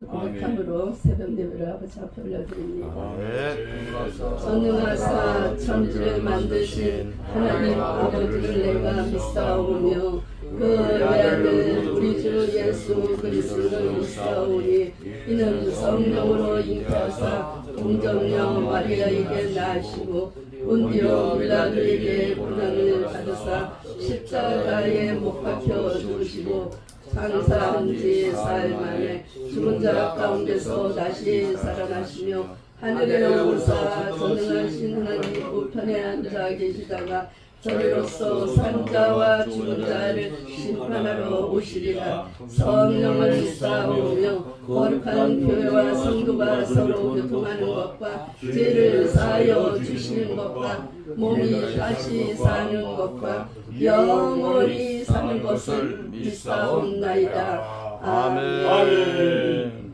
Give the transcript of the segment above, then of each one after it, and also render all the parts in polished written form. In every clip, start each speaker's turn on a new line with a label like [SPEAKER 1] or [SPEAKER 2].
[SPEAKER 1] 고백함으로 새벽 예배를 아버지 앞에 올려드립니다.
[SPEAKER 2] 아멘.
[SPEAKER 1] 전능하사 천지를 만드신 하나님 아버지를 내가 믿사오며 그 외아들 우리 주 예수 그리스도를 믿사오니 이는 성령으로 잉태하사 동정녀 마리아에게 낳으시고 본디오 빌라도에게 고난을 받으사 십자가에 못 박혀 죽으시고 장사한 지 사흘 만에 죽은 자 가운데서 다시 살아나시며 하늘에 오르사 전능하신 하나님 우편에 앉아 계시다가 저리로서 산자와 죽은 자를 심판하러 오시리라. 성령을 믿사오며 거룩한 교회와 성도가 서로 교통하는 것과 죄를 사하여 주시는 것과 몸이 다시 사는 것과 영원히 사는 것을 믿사옵나이다. 아멘.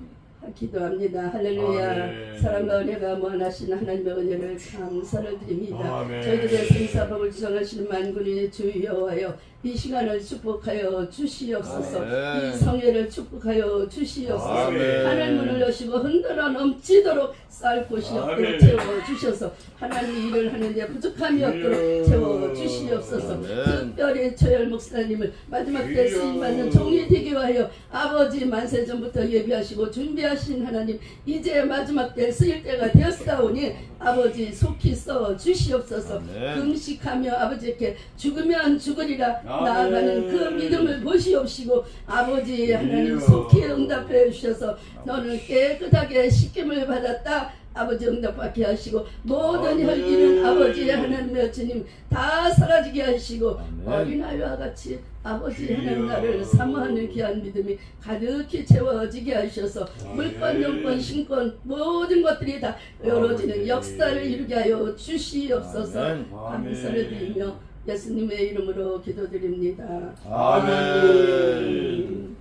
[SPEAKER 1] 기도합니다. 할렐루야.
[SPEAKER 2] 아멘.
[SPEAKER 1] 사랑과 은혜가 무한하신 하나님의 은혜를 감사를 드립니다.
[SPEAKER 2] 아멘.
[SPEAKER 1] 저희들의 생사복을 주장하시는 만군의 주 여호와여, 이 시간을 축복하여 주시옵소서.
[SPEAKER 2] 아멘.
[SPEAKER 1] 이 성회를 축복하여 주시옵소서.
[SPEAKER 2] 아멘.
[SPEAKER 1] 하늘 문을 여시고 흔들어 넘치도록 쌀 곳이 없도록
[SPEAKER 2] 아멘.
[SPEAKER 1] 채워주셔서 하나님 일을 하는데 부족함이 없도록 채워주시옵소서.
[SPEAKER 2] 아멘.
[SPEAKER 1] 특별히 최열 목사님을 마지막 때 쓰임받는 종이 되게 하여 아버지 만세전부터 예비하시고 준비하신 하나님, 이제 마지막 때 쓰일 때가 되었사오니 아버지 속히 써 주시옵소서.
[SPEAKER 2] 아멘.
[SPEAKER 1] 금식하며 아버지께 죽으면 죽으리라 나아가는 그 믿음을 보시옵시고 아버지 하나님 속히 응답해 주셔서 너는 깨끗하게 씻김을 받았다 아버지 응답받게 하시고 모든 혈기는 아버지 하나님의 주님 다 사라지게 하시고 어린아이와 같이 아버지 하나님 나를 사모하는 귀한 믿음이 가득히 채워지게 하셔서 물권 영권 신권 모든 것들이 다 열어지는 역사를 이루게 하여 주시옵소서. 감사를 드리며 예수님의 이름으로 기도드립니다.
[SPEAKER 2] 아멘.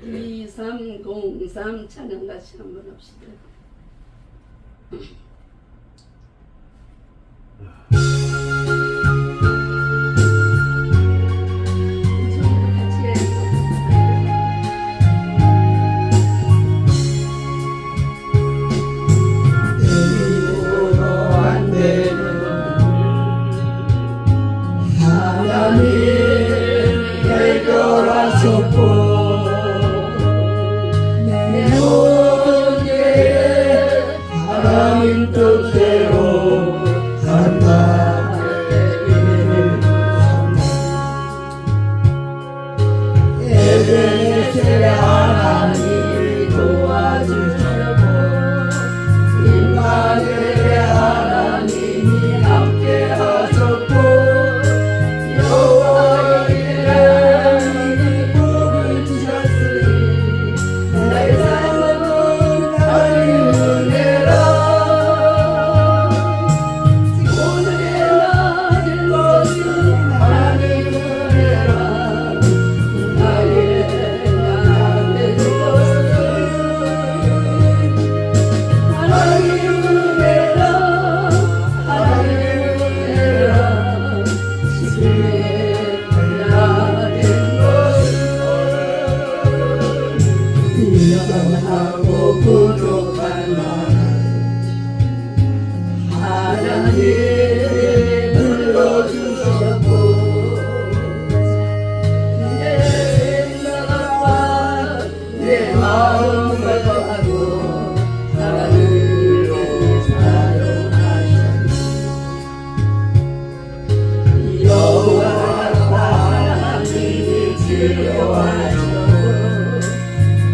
[SPEAKER 1] 2303 찬양 같이 한번 합시다.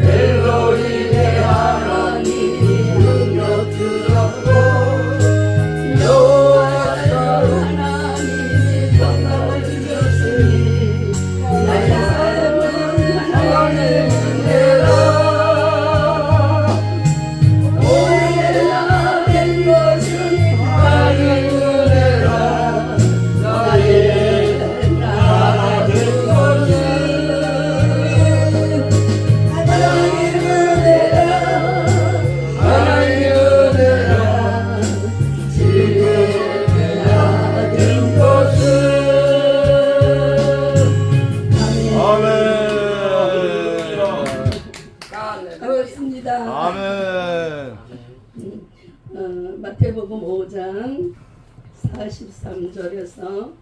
[SPEAKER 3] 엘로힘의 하나님
[SPEAKER 1] 고맙습니다.
[SPEAKER 3] 아멘.
[SPEAKER 1] 마태복음 5장 43절에서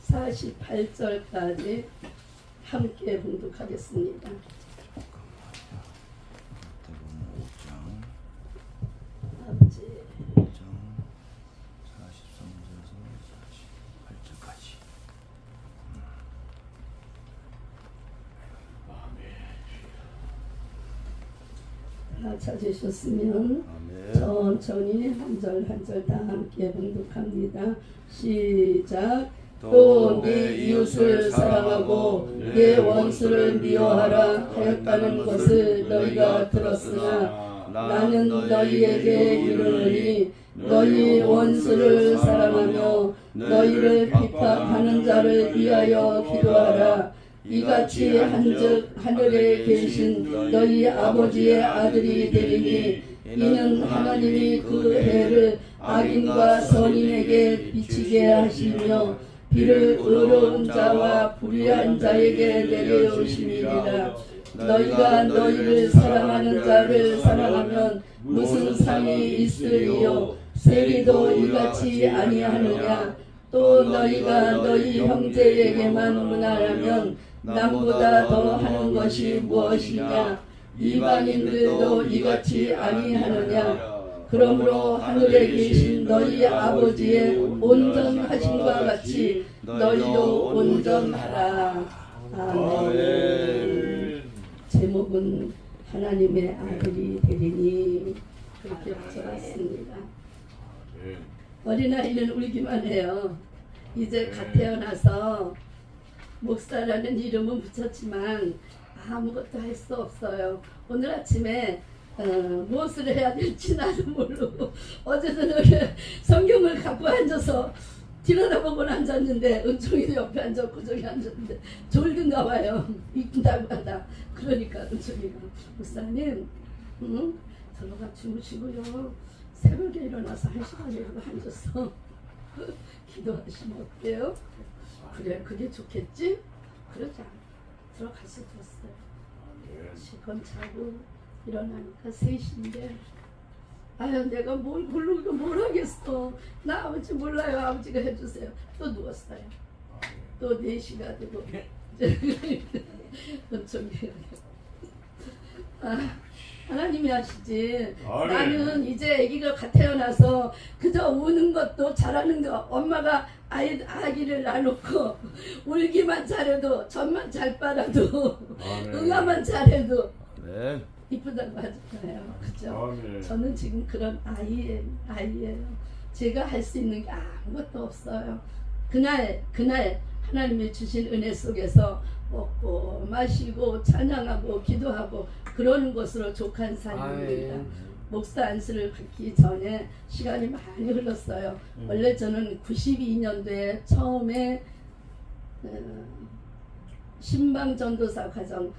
[SPEAKER 1] 48절까지 함께 봉독하겠습니다. 아버지
[SPEAKER 3] 5장 43절에서 48절까지.
[SPEAKER 1] 다 찾으셨으면
[SPEAKER 3] 아멘.
[SPEAKER 1] 천천히 한 절 한 절 다 함께 봉독합니다. 시작. 또 네 이웃을 사랑하고 네 원수를 미워하라 하였다는 것을 너희가 들었으나 나는 너희에게 이르노니 너희 원수를 사랑하며 너희를 비판하는 자를 위하여 기도하라. 이같이 한즉 하늘에 계신 너희 아버지의 아들이 되리니 이는 하나님이 그 해를 악인과 선인에게 비치게 하시며 비를 의로운 자와 불의한 자에게 내려오심이니라. 너희가 너희를 사랑하는 자를 사랑하면 무슨 상이 있으리요. 세리도 이같이 아니하느냐. 또 너희가 너희 형제에게만 문하라면 남보다 더 하는 것이 무엇이냐. 이방인들도 이같이 아니하느냐. 그러므로 하늘에 계신 너희 아버지의 온전하심과 같이 너희도 온전하라. 아멘. 제목은 하나님의 아들이 되리니 그렇게 붙여놨습니다. 어린아이는 울기만 해요. 이제 갓 태어나서 목사라는 이름은 붙였지만 아무것도 할 수 없어요. 오늘 아침에 무엇을 해야 될지 나도 모르고 어제는 성경을 갖고 앉아서 들여다보고 앉았는데 은총이도 옆에 앉았고 저기 앉았는데 졸든가 봐요. 이쁜다고 하다. 그러니까 은총이가 목사님 들어가 주무시고요. 새벽에 일어나서 1시간이라도 앉아서 기도하시면 어때요? 그래 그게 좋겠지? 그러자 들어가서 뒀어요. 시건 자고 일어나니까 3시인데 아유 내가 뭘 모르고 뭘 하겠어. 나 아버지 몰라요. 아버지가 해주세요. 또 누웠어요. 또 4시가 되고 엄청 하나님이 하시지. 나는 이제 아기가 갓 태어나서 그저 우는 것도 잘하는 거 엄마가 아기를 낳아놓고 울기만 잘해도 젖만 잘 빨아도 응아만 잘해도
[SPEAKER 3] 네.
[SPEAKER 1] 이쁘다고 하잖아요. 그죠?
[SPEAKER 2] 아멘.
[SPEAKER 1] 저는 지금 그런 아이예요. 제가 할 수 있는 게 아무것도 없어요. 그날 하나님이 주신 은혜 속에서 먹고 마시고 찬양하고 기도하고 그러는 것으로 족한 삶입니다. 목사 안수를 받기 전에 시간이 많이 흘렀어요. 원래 저는 92년도에 처음에 신방전도사 과정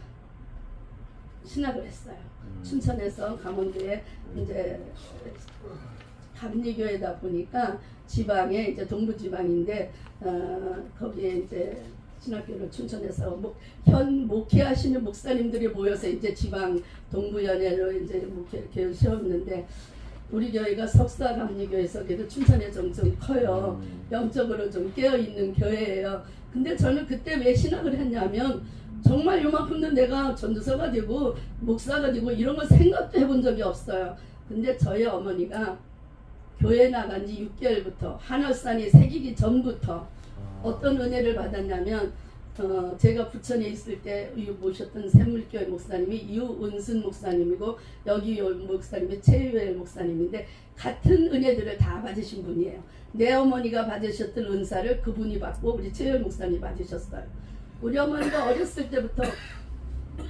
[SPEAKER 1] 신학을 했어요. 춘천에서 강원도에 이제 감리교회다 보니까 지방에 이제 동부지방인데 거기에 이제 신학교를 춘천에서 현 목회하시는 목사님들이 모여서 이제 지방 동부연회로 이제 목회를 세웠는데 우리 교회가 석사감리교회에서 그래도 춘천에 좀 커요. 영적으로 좀 깨어있는 교회예요. 근데 저는 그때 왜 신학을 했냐면 정말 요만큼도 내가 전도사가 되고 목사가 되고 이런 걸 생각도 해본 적이 없어요. 근데 저희 어머니가 교회 나간 지 6개월부터 한월산이 새기기 전부터 어떤 은혜를 받았냐면 제가 부천에 있을 때 모셨던 샘물교회 목사님이 유은순 목사님이고 여기 목사님이 최유엘 목사님인데 같은 은혜들을 다 받으신 분이에요. 내 어머니가 받으셨던 은사를 그분이 받고 우리 최유엘 목사님이 받으셨어요. 우리 어머니가 어렸을 때부터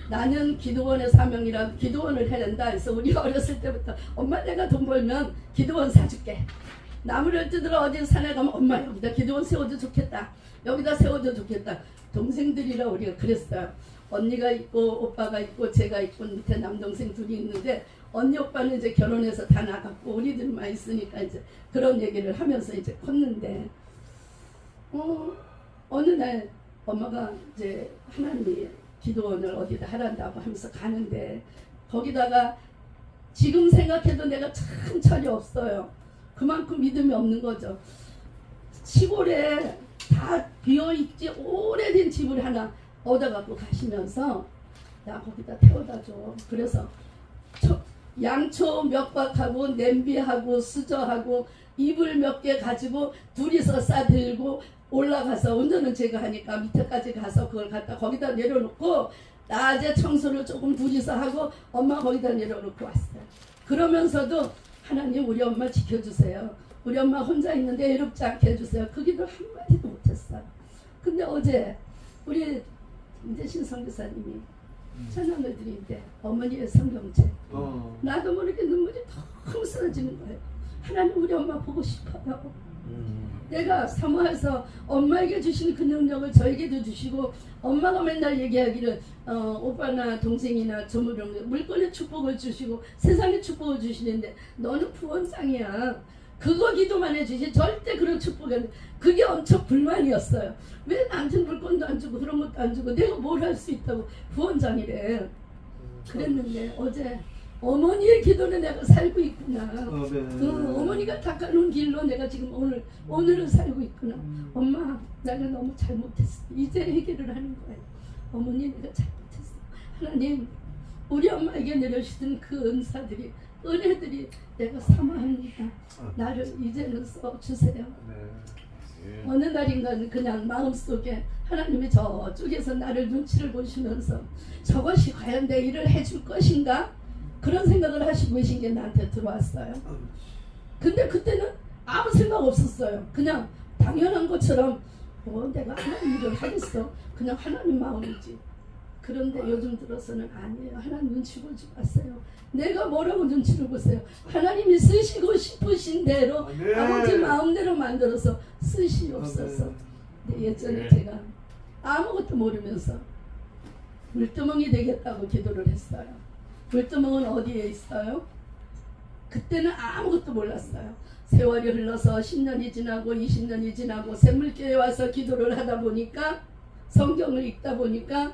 [SPEAKER 1] 나는 기도원의 사명이라 기도원을 해야 된다 해서 우리 어렸을 때부터 엄마 내가 돈 벌면 기도원 사줄게. 나무를 뜯으러 어디 산에 가면 엄마 여기다 기도원 세워도 좋겠다. 여기다 세워도 좋겠다. 동생들이라 우리가 그랬어요. 언니가 있고 오빠가 있고 제가 있고 밑에 남동생 둘이 있는데 언니 오빠는 이제 결혼해서 다 나갔고 우리들만 있으니까 이제 그런 얘기를 하면서 이제 컸는데 어느 날 엄마가 이제 하나님이 기도원을 어디다 하란다고 하면서 가는데 거기다가 지금 생각해도 내가 참 철이 없어요. 그만큼 믿음이 없는 거죠. 시골에 다 비어있지 오래된 집을 하나 얻어갖고 가시면서 나 거기다 태워다 줘. 그래서 양초 몇 박하고 냄비하고 수저하고 이불 몇 개 가지고 둘이서 싸들고 올라가서 운전은 제가 하니까 밑에까지 가서 그걸 갖다 거기다 내려놓고 낮에 청소를 조금 둘이서 하고 엄마 거기다 내려놓고 왔어요. 그러면서도 하나님 우리 엄마 지켜주세요. 우리 엄마 혼자 있는데 외롭지 않게 해주세요. 그 기도 한마디도 못했어요. 근데 어제 우리 임재신 선교사님이 찬양을 드리는데 어머니의 성경책 나도 모르게 눈물이 너무 쓰러지는 거예요. 하나님 우리 엄마 보고 싶어요. 내가 사모해서 엄마에게 주신 그 능력을 저에게도 주시고 엄마가 맨날 얘기하기를 오빠나 동생이나 조물은 물건의 축복을 주시고 세상의 축복을 주시는데 너는 부원장이야. 그거 기도만 해주지 절대 그런 축복이 그게 엄청 불만이었어요. 왜 나한테 물건도 안 주고 그런 것도 안 주고 내가 뭘 할 수 있다고 부원장이래. 그랬는데 어제 어머니의 기도는 내가 살고 있구나. 어머니가 닦아놓은 길로 내가 지금 오늘은 살고 있구나. 엄마 내가 너무 잘못했어. 이제 해결을 하는 거예요. 어머니 내가 잘못했어. 하나님 우리 엄마에게 내려주신 그 은사들이 은혜들이 내가 사모합니다. 나를 이제는 써주세요. 어느 날인가는 그냥 마음속에 하나님이 저쪽에서 나를 눈치를 보시면서 저것이 과연 내 일을 해줄 것인가? 그런 생각을 하시고 계신 게 나한테 들어왔어요. 근데 그때는 아무 생각 없었어요. 그냥 당연한 것처럼 내가 하나님 일을 하겠어. 그냥 하나님 마음이지. 그런데 요즘 들어서는 아니에요. 하나님 눈치 보지 마세요. 내가 뭐라고 눈치를 보세요. 하나님이 쓰시고 싶으신 대로 아버지 마음대로 만들어서 쓰시옵소서. 근데 예전에 제가 아무것도 모르면서 물두멍이 되겠다고 기도를 했어요. 물두멍은 어디에 있어요? 그때는 아무것도 몰랐어요. 세월이 흘러서 10년이 지나고 20년이 지나고 샘물교회에 와서 기도를 하다 보니까 성경을 읽다 보니까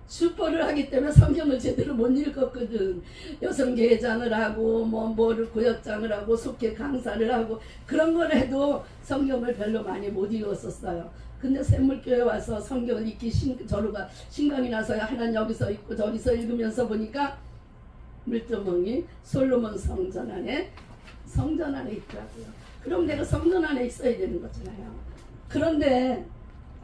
[SPEAKER 1] 슈퍼를 하기 때문에 성경을 제대로 못 읽었거든. 여성계회장을 하고 뭐를 구역장을 하고 속회 강사를 하고 그런 걸 해도 성경을 별로 많이 못 읽었었어요. 근데 샘물교회 와서 성경을 읽기 저루가 신강이 나서야 하나는 여기서 읽고 저기서 읽으면서 보니까 물두멍이 솔로몬 성전 안에 있더라고요. 그럼 내가 성전 안에 있어야 되는 거잖아요. 그런데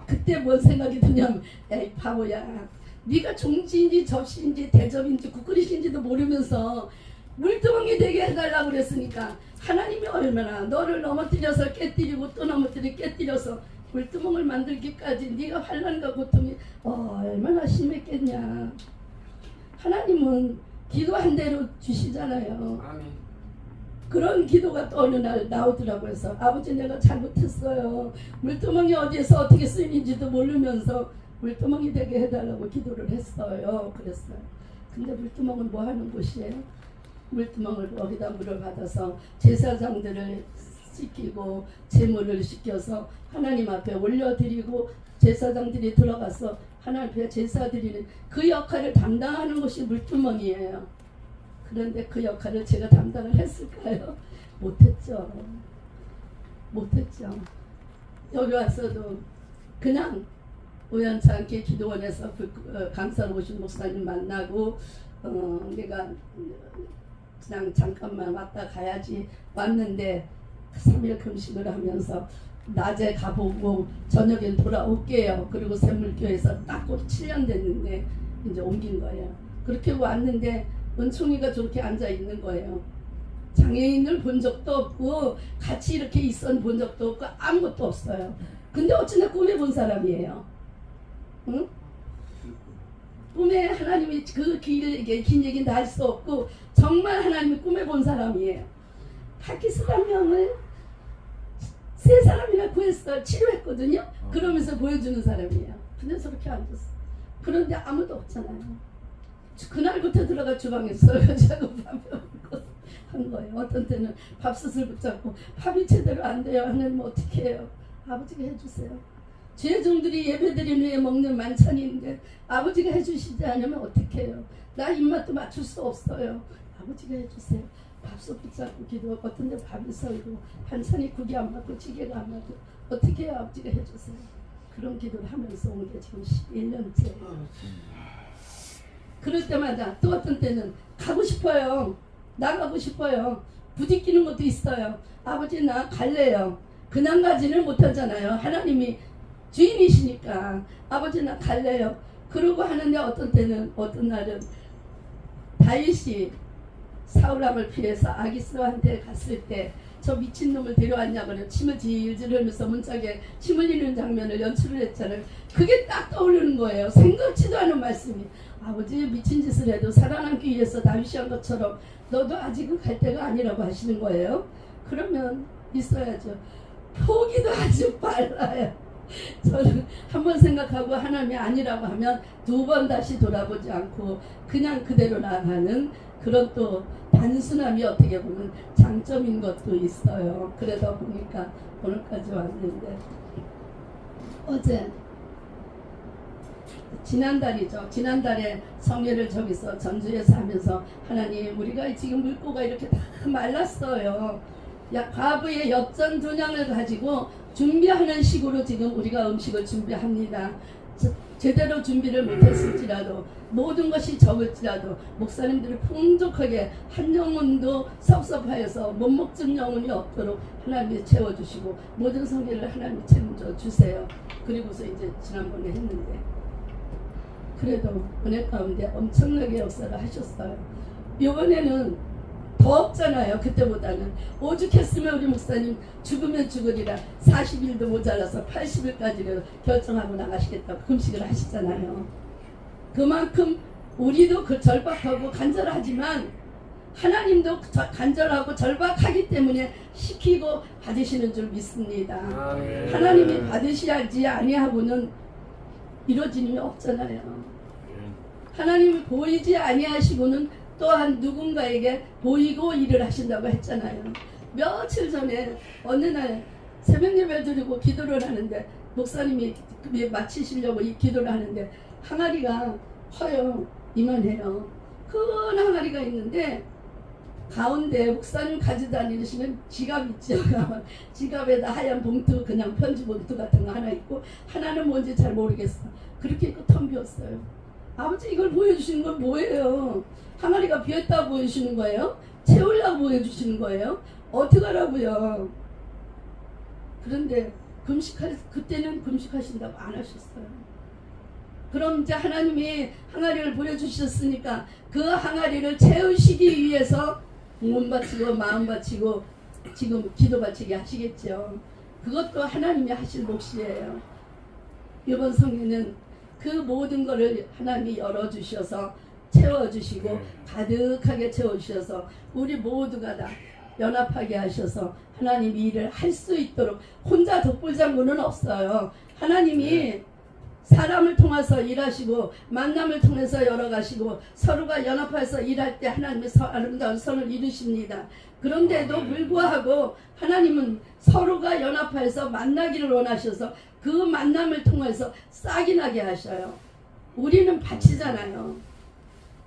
[SPEAKER 1] 그때 뭔 생각이 드냐면 에이 바보야, 네가 종지인지 접시인지 대접인지 국그릇인지도 모르면서 물두멍이 되게 해달라고 그랬으니까 하나님이 얼마나 너를 넘어뜨려서 깨뜨리고 또 넘어뜨리고 깨뜨려서 물두멍을 만들기까지 네가 환난과 고통이 얼마나 심했겠냐. 하나님은 기도한 대로 주시잖아요.
[SPEAKER 2] 아멘.
[SPEAKER 1] 그런 기도가 또 어느 날 나오더라고요. 그래서 아버지 내가 잘못했어요. 물두멍이 어디에서 어떻게 쓰이는지도 모르면서 물두멍이 되게 해달라고 기도를 했어요. 그랬어요. 근데 물두멍은 뭐 하는 곳이에요? 물두멍을 거기다 물을 받아서 제사장들을 씻기고 제물을 씻겨서 하나님 앞에 올려드리고 제사장들이 들어가서 하나님 앞에 제사 드리는 그 역할을 담당하는 것이 물두멍이에요. 그런데 그 역할을 제가 담당을 했을까요? 못했죠. 여기 와서도 그냥 우연치 않게 기도원에서 강사로 오신 목사님 만나고 내가 그냥 잠깐만 왔다 가야지 왔는데 3일 금식을 하면서 낮에 가보고 저녁엔 돌아올게요. 그리고 샘물교회에서 딱 곧 7년 됐는데 이제 옮긴 거예요. 그렇게 왔는데 은총이가 저렇게 앉아 있는 거예요. 장애인을 본 적도 없고 같이 이렇게 있어 본 적도 없고 아무것도 없어요. 근데 어찌나 꿈에 본 사람이에요. 응? 꿈에 하나님이 그 긴 얘기는 다 할 수 없고 정말 하나님이 꿈에 본 사람이에요. 파키스탄 명을 3사람이나 구했어요. 치료했거든요. 그러면서 보여주는 사람이에요. 근데 저렇게 앉았어. 그런데 아무도 없잖아요. 그날부터 들어가 주방에서 설거지하고 밥 먹고 한 거예요. 어떤 때는 밥솥을 붙잡고 밥이 제대로 안 돼요. 하나님 어떻게 해요? 아버지가 해주세요. 죄종들이 예배드린 후에 먹는 만찬인데 아버지가 해주시지 않으면 어떻게 해요? 나 입맛도 맞출 수 없어요. 아버지가 해주세요. 밥솥 붙잡고 기도. 어떤 데 밥이 썰고 반찬이 국이 안 맞고 찌개가 안 맞고 어떻게 해요? 아버지가 해주세요. 그런 기도를 하면서 온 게 지금 11년째. 그럴 때마다 또 어떤 때는 가고 싶어요. 나가고 싶어요. 부딪히는 것도 있어요. 아버지 나 갈래요. 그냥 가지는 못하잖아요. 하나님이 주인이시니까 아버지 나 갈래요. 그러고 하는데 어떤 때는 어떤 날은 다윗이 사울왕을 피해서 아기스한테 갔을 때 저 미친놈을 데려왔냐고 침을 질질 흘리면서 문짝에 침 흘리는 장면을 연출을 했잖아요. 그게 딱 떠오르는 거예요. 생각지도 않은 말씀이. 아버지 미친 짓을 해도 살아남기 위해서 다윗이 한 것처럼 너도 아직은 갈 때가 아니라고 하시는 거예요. 그러면 있어야죠. 포기도 아주 빨라요. 저는 한번 생각하고 하나님이 아니라고 하면 두 번 다시 돌아보지 않고 그냥 그대로 나가는 그런 또 단순함이 어떻게 보면 장점인 것도 있어요. 그러다 보니까 오늘까지 왔는데 어제 지난달이죠. 지난달에 성회를 저기서 전주에서 하면서 하나님 우리가 지금 물고가 이렇게 다 말랐어요. 과부의 엽전 2냥을 가지고 준비하는 식으로 지금 우리가 음식을 준비합니다. 제대로 준비를 못했을지라도 모든 것이 적을지라도 목사님들이 풍족하게 한 영혼도 섭섭하여서 못 먹는 영혼이 없도록 하나님이 채워주시고 모든 성회를 하나님이 채워주세요. 그리고서 이제 지난번에 했는데 그래도 은혜 가운데 엄청나게 역사를 하셨어요. 이번에는 더 없잖아요. 그때보다는 오죽했으면 우리 목사님 죽으면 죽으리라 40일도 모자라서 80일까지를 결정하고 나가시겠다고 금식을 하시잖아요. 그만큼 우리도 그 절박하고 간절하지만 하나님도 간절하고 절박하기 때문에 시키고 받으시는 줄 믿습니다. 하나님이 받으셔야지 아니하고는 이루어지는 게 없잖아요. 하나님이 보이지 아니하시고는 또한 누군가에게 보이고 일을 하신다고 했잖아요. 며칠 전에 어느 날 새벽 예배를 드리고 기도를 하는데 목사님이 마치시려고 이 기도를 하는데 항아리가 커요. 이만해요. 큰 항아리가 있는데 가운데 목사님 가지고 다니시는 지갑 있죠. 지갑에다 하얀 봉투 그냥 편지 봉투 같은 거 하나 있고 하나는 뭔지 잘 모르겠어. 그렇게 있고 텅 비었어요. 아버지 이걸 보여주시는 건 뭐예요? 항아리가 비었다고 보여주시는 거예요? 채우려고 보여주시는 거예요? 어떡하라고요? 그런데 그때는 금식하신다고 안 하셨어요. 그럼 이제 하나님이 항아리를 보여주셨으니까 그 항아리를 채우시기 위해서 몸 바치고 마음 바치고 지금 기도 바치게 하시겠죠. 그것도 하나님이 하실 몫이에요. 이번 성회는 그 모든 것을 하나님이 열어주셔서 채워주시고 가득하게 채워주셔서 우리 모두가 다 연합하게 하셔서 하나님 일을 할 수 있도록 혼자 독불장군은 없어요. 하나님이 사람을 통해서 일하시고 만남을 통해서 열어가시고 서로가 연합해서 일할 때 하나님의 아름다운 선을 이루십니다. 그런데도 불구하고 하나님은 서로가 연합해서 만나기를 원하셔서 그 만남을 통해서 싹이 나게 하셔요. 우리는 밭이잖아요.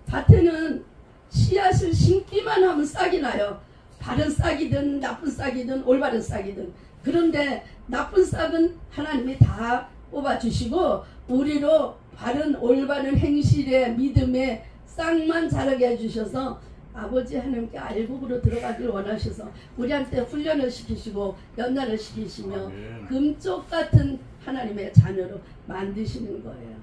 [SPEAKER 1] 밭에는 씨앗을 심기만 하면 싹이 나요. 바른 싹이든 나쁜 싹이든 올바른 싹이든. 그런데 나쁜 싹은 하나님이 다 뽑아주시고 우리로 바른 올바른 행실의 믿음의 싹만 자라게 해주셔서 아버지 하나님께 알곡으로 들어가길 원하셔서 우리한테 훈련을 시키시고 연단을 시키시며 금쪽 같은 하나님의 자녀로 만드시는 거예요.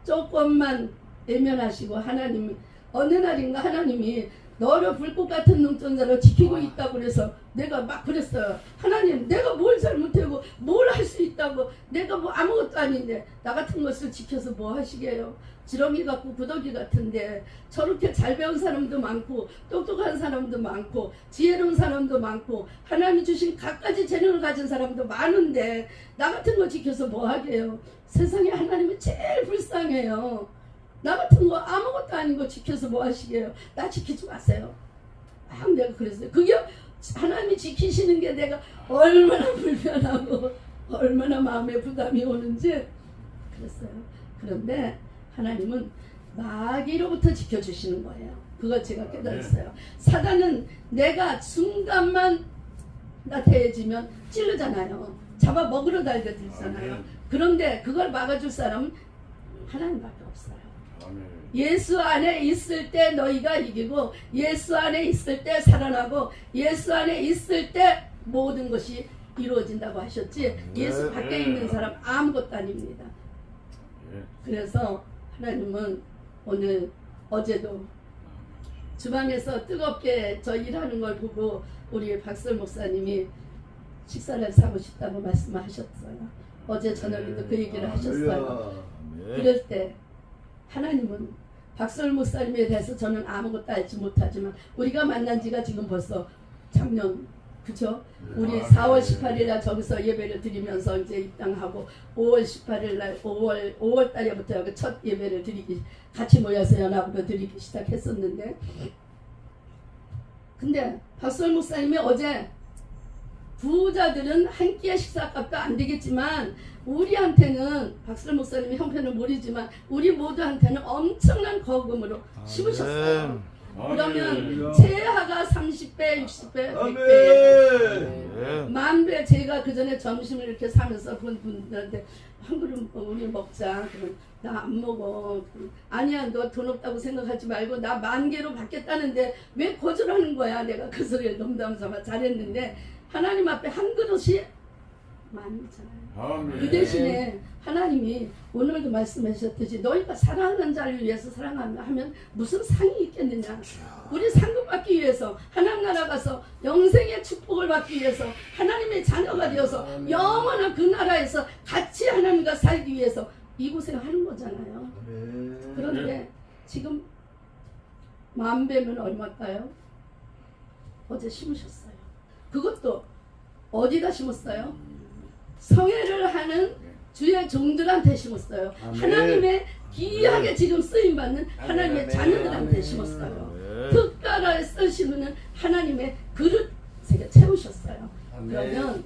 [SPEAKER 1] 조금만 외면하시고 하나님이 어느 날인가 하나님이 너를 불꽃 같은 눈동자로 지키고 있다고 그래서 내가 막 그랬어요. 하나님 내가 뭘 잘못하고 뭘 할 수 있다고 내가 뭐 아무것도 아닌데 나 같은 것을 지켜서 뭐 하시게요. 지렁이 같고 구더기 같은데 저렇게 잘 배운 사람도 많고 똑똑한 사람도 많고 지혜로운 사람도 많고 하나님이 주신 갖가지 재능을 가진 사람도 많은데 나 같은 거 지켜서 뭐 하게요. 세상에 하나님이 제일 불쌍해요. 나 같은 거 아무것도 아닌 거 지켜서 뭐 하시게요. 나 지키지 마세요. 막 내가 그랬어요. 그게 하나님이 지키시는 게 내가 얼마나 불편하고 얼마나 마음에 부담이 오는지 그랬어요. 그런데 하나님은 마귀로부터 지켜주시는 거예요. 그걸 제가 깨달았어요. 사단은 내가 순간만 나태해지면 찌르잖아요. 잡아 먹으러 달려들잖아요. 그런데 그걸 막아줄 사람은 하나님밖에 없어요. 예수 안에 있을 때 너희가 이기고, 예수 안에 있을 때 살아나고, 예수 안에 있을 때 모든 것이 이루어진다고 하셨지, 예수 밖에 있는 사람 아무것도 아닙니다. 그래서 하나님은 오늘 어제도 주방에서 뜨겁게 저 일하는 걸 보고 우리 박설 목사님이 식사를 사고 싶다고 말씀하셨어요. 어제 저녁에도 그 얘기를 하셨어요. 그럴 때 하나님은 박설 목사님에 대해서 저는 아무것도 알지 못하지만 우리가 만난 지가 지금 벌써 작년, 그죠? 우리 4월 18일 날 저기서 예배를 드리면서 이제 입당하고 5월 18일 날 5월 달에부터 여기 첫 예배를 드리기, 같이 모여서 연합으로 드리기 시작했었는데, 근데 박설 목사님이 어제 부자들은 한 끼의 식사값도 안 되겠지만 우리한테는, 박설 목사님이 형편을 모르지만 우리 모두한테는 엄청난 거금으로 심으셨어요. 그러면 최하가 30배, 60배, 100배, 만배. 제가 그 전에 점심을 이렇게 사면서 본 분들한테 한 그릇 우리 먹자. 그럼 나 안 먹어. 아니야, 너 돈 없다고 생각하지 말고 나 10,000개로 받겠다는데 왜 거절하는 거야. 내가 그 소리를 농담 삼아 잘했는데 하나님 앞에 한 그릇이 많잖아요. 그 대신에 하나님이 오늘도 말씀하셨듯이 너희가 사랑하는 자를 위해서 사랑하면 무슨 상이 있겠느냐. 우리 상급 받기 위해서, 하나님 나라 가서 영생의 축복을 받기 위해서, 하나님의 자녀가 되어서 영원한 그 나라에서 같이 하나님과 살기 위해서 이 고생을 하는 거잖아요. 그런데 지금 10,000배면 얼마일까요? 어제 심으셨어요. 그것도 어디다 심었어요? 성회를 하는 주의 종들한테 심었어요. 하나님의 귀하게 지금 쓰임받는 하나님의 자녀들한테 심었어요. 특가를 쓰시는 하나님의 그릇 채우셨어요. 그러면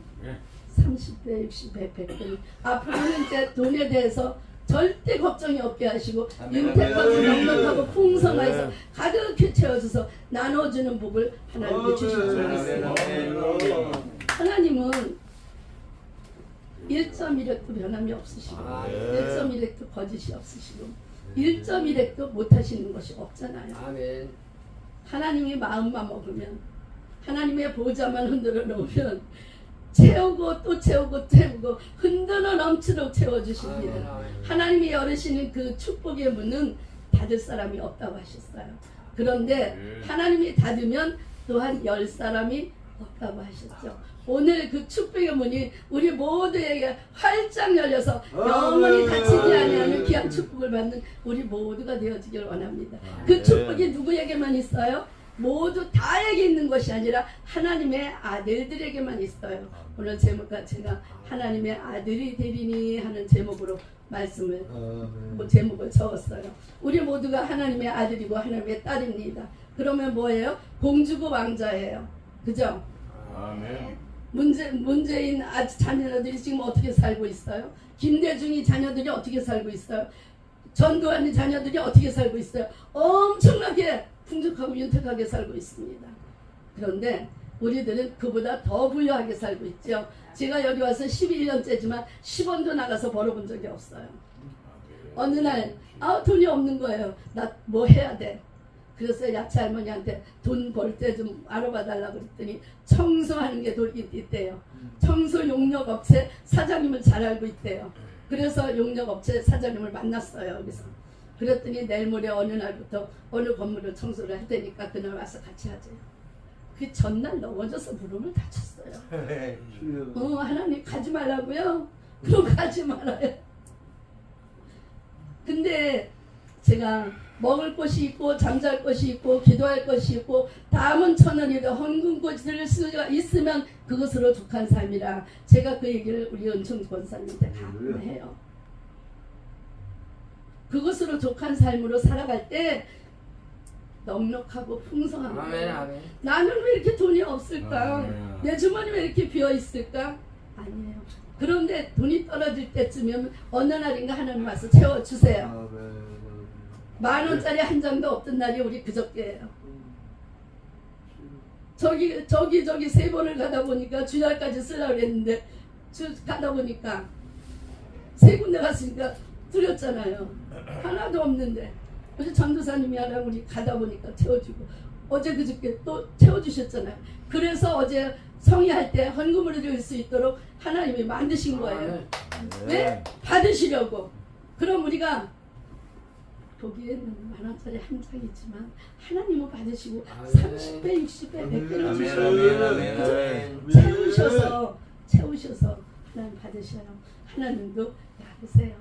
[SPEAKER 1] 30배, 60배, 100배 앞으로는 이제 돈에 대해서 절대 걱정이 없게 하시고 윤택하고 넉넉하고 풍성해서 가득히 채워져서 나눠주는 복을 하나님께 주시기 바랍니다. 하나님은 1.1핵도 변함이 없으시고 1.1핵도 거짓이 없으시고 1.1핵도 못하시는 것이 없잖아요.
[SPEAKER 2] 아멘.
[SPEAKER 1] 하나님이 마음만 먹으면, 하나님의 보좌만 흔들어 놓으면 채우고 또 채우고 채우고 흔들어 넘치도록 채워주십니다. 하나님이 열으시는 그 축복의 문은 닫을 사람이 없다고 하셨어요. 그런데 하나님이 닫으면 또한 열 사람이 없다고 하셨죠. 오늘 그 축복의 문이 우리 모두에게 활짝 열려서 영원히 닫히지 아니하는 귀한 축복을 받는 우리 모두가 되어지길 원합니다. 그 축복이 누구에게만 있어요? 모두 다에게 있는 것이 아니라 하나님의 아들들에게만 있어요. 오늘 제목과 제가 하나님의 아들이 되리니 하는 제목으로 말씀을 제목을 적었어요. 우리 모두가 하나님의 아들이고 하나님의 딸입니다. 그러면 뭐예요? 공주고 왕자예요. 그죠?
[SPEAKER 4] 아멘.
[SPEAKER 1] 문재인 자녀들이 지금 어떻게 살고 있어요? 김대중이 자녀들이 어떻게 살고 있어요? 전두환이 자녀들이 어떻게 살고 있어요? 엄청나게 풍족하고 윤택하게 살고 있습니다. 그런데 우리들은 그보다 더 부유하게 살고 있죠. 제가 여기 와서 11년째지만 10원도 나가서 벌어본 적이 없어요. 어느 날 돈이 없는 거예요. 나 뭐 해야 돼? 그래서 야채 할머니한테 돈 벌 때 좀 알아봐 달라고 그랬더니 청소하는 게 돈이 있대요. 청소 용역업체 사장님을 잘 알고 있대요. 그래서 용역업체 사장님을 만났어요. 여기서. 그랬더니 내일 모레 어느 날부터 어느 건물을 청소를 할 테니까 그날 와서 같이 하재요. 그 전날 넘어져서 무릎을 다쳤어요. 하나님 가지 말라고요? 그럼 가지 말아요. 근데 제가 먹을 것이 있고 잠잘 것이 있고 기도할 것이 있고 다음은 천원이다 헌금꽃을 수가 있으면 그것으로 족한 삶이라 제가 그 얘기를 우리 은총 권사님한테 가끔 해요. 그것으로 족한 삶으로 살아갈 때 넉넉하고 풍성한 거예요. 나는 왜 이렇게 돈이 없을까? 내 주머니 왜 이렇게 비어 있을까? 아니에요. 그런데 돈이 떨어질 때쯤이면 어느 날인가 하나님 와서 채워주세요. 10,000원짜리 한 장도 없던 날이 우리 그저께예요. 저기 3번을 가다 보니까 주말까지 쓰려고 그랬는데 가다 보니까 3군데 갔으니까 뚫렸잖아요. 하나도 없는데 어제 전도사님이 하라 우리 가다 보니까 채워주고 어제 그저께 또 채워주셨잖아요. 그래서 어제 성의할 때 헌금을 드릴 수 있도록 하나님이 만드신 거예요. 왜? 받으시려고. 그럼 우리가 보기에는 10,000원짜리 한 장이지만 하나님은 받으시고 30배, 60배, 100배를 주시고 채우셔서 하나님 받으셔요. 하나님도 받으세요.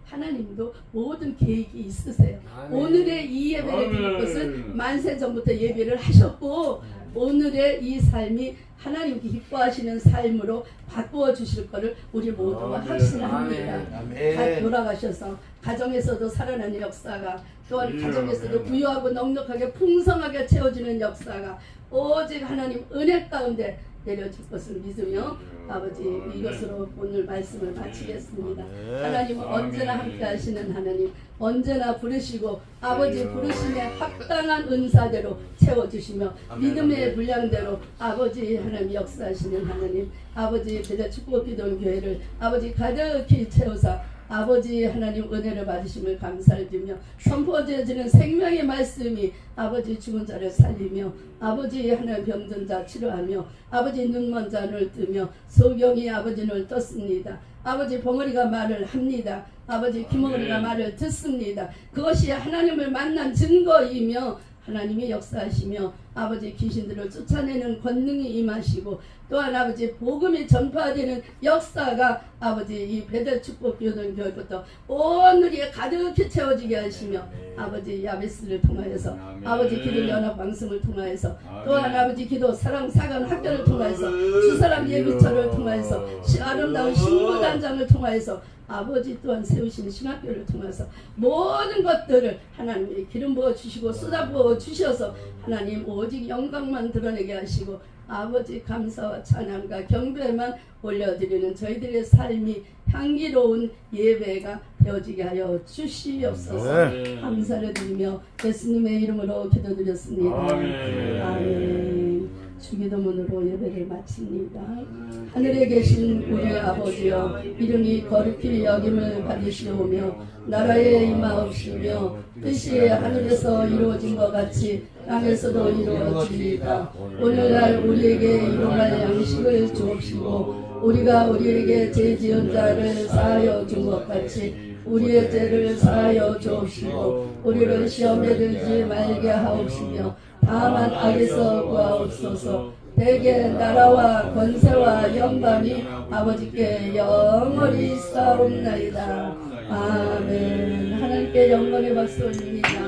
[SPEAKER 1] 하나님도 모든 계획이 있으세요. 오늘의 이 예배를 드릴 것은 만세 전부터 예배를 하셨고 오늘의 이 삶이 하나님 기뻐하시는 삶으로 바꾸어 주실 것을 우리 모두가 확신합니다. 다 돌아가셔서 가정에서도 살아나는 역사가 또한 가정에서도 부유하고 넉넉하게 풍성하게 채워지는 역사가 오직 하나님 은혜 가운데 내려줄 것을 믿으며 아버지 이것으로 오늘 말씀을 마치겠습니다. 하나님은 언제나 함께 하시는 하나님, 언제나 부르시고 아버지 부르심에 합당한 은사대로 채워주시며 믿음의 분량대로 아버지 하나님 역사하시는 하나님, 아버지 배대 축복기도원 교회를 아버지 가득히 채워서 아버지 하나님 은혜를 받으심을 감사를 드리며 선포되어지는 생명의 말씀이 아버지 죽은 자를 살리며 아버지 하나님 병든 자 치료하며 아버지 눈먼 자를 뜨며 소경이 아버지 눈을 떴습니다. 아버지 벙어리가 말을 합니다. 아버지 기머리가 말을 듣습니다. 그것이 하나님을 만난 증거이며 하나님이 역사하시며 아버지 귀신들을 쫓아내는 권능이 임하시고 또한 아버지 복음이 전파되는 역사가 아버지 이 베델 축복 교회는 교회부터 오늘이 가득히 채워지게 하시며 아버지 야베스를 통하여서 아버지 기도 연합 방송을 통하여서 또한 아버지 기도 사랑 사관 학교를 통하여서 주사람 예비처를 통하여서 아름다운 신부단장을 통하여서 아버지 또한 세우시는 신학교를 통해서 모든 것들을 하나님이 기름 부어 주시고 쏟아 부어 주셔서 하나님 오직 영광만 드러내게 하시고 아버지 감사와 찬양과 경배만 올려드리는 저희들의 삶이 향기로운 예배가 되어지게 하여 주시옵소서. 감사를 드리며 예수님의 이름으로 기도드렸습니다. 아멘. 주기도문으로 예배를 마칩니다. 하늘에 계신 우리 아버지여 이름이 거룩히 여김을 받으시오며 나라에 임하옵시며 뜻이 하늘에서 이루어진 것 같이 땅에서도 이루어지리이다. 오늘날 우리에게 일용할 양식을 주옵시고 우리가 우리에게 죄 지은 자를 사하여 준 것 같이 우리의 죄를 사하여 주옵시고 우리를 시험에 들지 말게 하옵시며 다만 악에서 구하옵소서. 대개 나라와 권세와 영광이 아버지께 영원히 싸움나이다. 아멘. 하나님께 영광의 박수 올립니다.